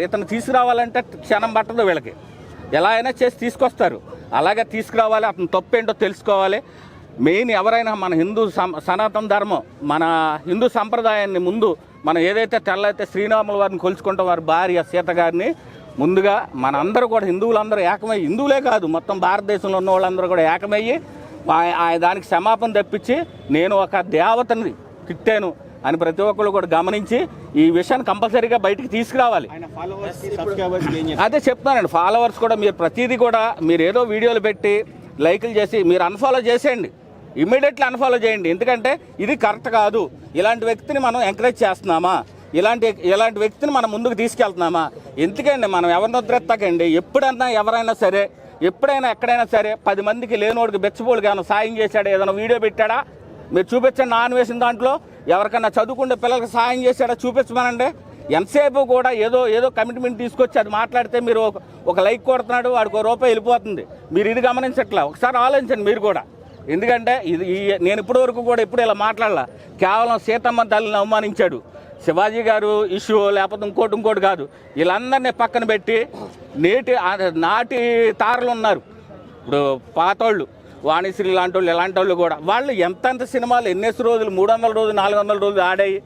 ఇతను తీసుకురావాలంటే క్షణం పట్టదు వీళ్ళకి, ఎలా అయినా చేసి తీసుకొస్తారు. అలాగే తీసుకురావాలి, అతను తప్పేంటో తెలుసుకోవాలి. మెయిన్ ఎవరైనా మన హిందూ సనాతన ధర్మం, మన హిందూ సంప్రదాయాన్ని ముందు మనం ఏదైతే తెల్లైతే శ్రీరాముల వారిని కొలుచుకుంటాం, వారి భార్య సీత గారిని ముందుగా మన అందరూ కూడా హిందువులందరూ ఏకమయ్యి, హిందువులే కాదు మొత్తం భారతదేశంలో ఉన్న వాళ్ళందరూ కూడా ఏకమయ్యి దానికి క్షమాపణ తెప్పించి నేను ఒక దేవతని తిట్టాను అని ప్రతి ఒక్కళ్ళు కూడా గమనించి ఈ విషయాన్ని కంపల్సరీగా బయటికి తీసుకురావాలి. అదే చెప్తానండి, ఫాలోవర్స్ కూడా మీరు ప్రతిదీ కూడా మీరు ఏదో వీడియోలు పెట్టి లైకులు చేసి మీరు అన్ఫాలో చేసేయండి, ఇమ్మీడియట్లీ అన్ఫాలో చేయండి. ఎందుకంటే ఇది కరెక్ట్ కాదు. ఇలాంటి వ్యక్తిని మనం ఎంకరేజ్ చేస్తున్నామా, ఇలాంటి వ్యక్తిని మనం ముందుకు తీసుకెళ్తున్నామా? ఎందుకండి మనం ఎవరిని వదిలేస్తాకండి? ఎప్పుడన్నా ఎవరైనా సరే, ఎప్పుడైనా ఎక్కడైనా సరే 10 మందికి లేనోడికి బెచ్చపోళ్ళకి ఏమైనా సాయం చేశాడా, ఏదైనా వీడియో పెట్టాడా మీరు చూపించండి. నాన్ వేసిన దాంట్లో ఎవరికన్నా చదువుకుంటే పిల్లలకి సాయం చేశాడా చూపించమనండి. ఎంతసేపు కూడా ఏదో కమిట్మెంట్ తీసుకొచ్చి అది మాట్లాడితే మీరు ఒక లైక్ కొడుతున్నాడు, వాడికి ₹1 వెళ్ళిపోతుంది. మీరు ఇది గమనించట్లా, ఒకసారి ఆలోచించండి మీరు కూడా. ఎందుకంటే నేను ఇప్పటివరకు కూడా ఎప్పుడు ఇలా మాట్లాడాల. కేవలం సీతమ్మ తల్లిని అవమానించాడు, శివాజీ గారు ఇష్యూ లేకపోతే ఇంకోటి కాదు. వీళ్ళందరినీ పక్కన పెట్టి నాటి తారలు ఉన్నారు ఇప్పుడు, పాతోళ్ళు వాణిశ్రీ లాంటి వాళ్ళు, ఇలాంటి వాళ్ళు కూడా వాళ్ళు ఎంతెంత సినిమాలు ఎన్నేసి రోజులు, 300 రోజులు 400 రోజులు ఆడాయి.